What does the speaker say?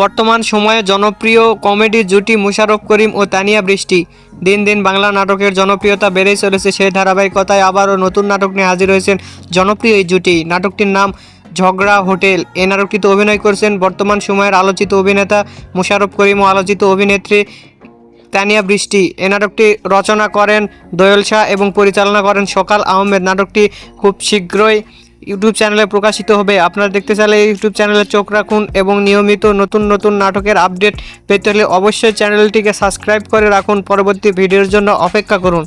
বর্তমান সময়ে জনপ্রিয় কমেডি জুটি মোশাররফ করিম ও তানিয়া বৃষ্টি। দিন দিন বাংলা নাটকের জনপ্রিয়তা বেড়েই চলেছে। সেই ধারাবাহিকতায় আবারও নতুন নাটক নিয়ে হাজির হয়েছেন জনপ্রিয় এই জুটি। নাটকটির নাম ঝগড়া হোটেল। এই নাটকটিতে অভিনয় করছেন বর্তমান সময়ের আলোচিত অভিনেতা মোশাররফ করিম ও আলোচিত অভিনেত্রী তানিয়া বৃষ্টি। এই নাটকটি রচনা করেন দোয়েল শাহ এবং পরিচালনা করেন সকাল আহমেদ। নাটকটি খুব শীঘ্রই ইউটিউব চ্যানেলে প্রকাশিত হবে। আপনারা দেখতে চাইলে ইউটিউব চ্যানেলে চোখ রাখুন এবং নিয়মিত নতুন নতুন নাটকের আপডেট পেতে হলে অবশ্যই চ্যানেলটিকে সাবস্ক্রাইব করে রাখুন। পরবর্তী ভিডিওর জন্য অপেক্ষা করুন।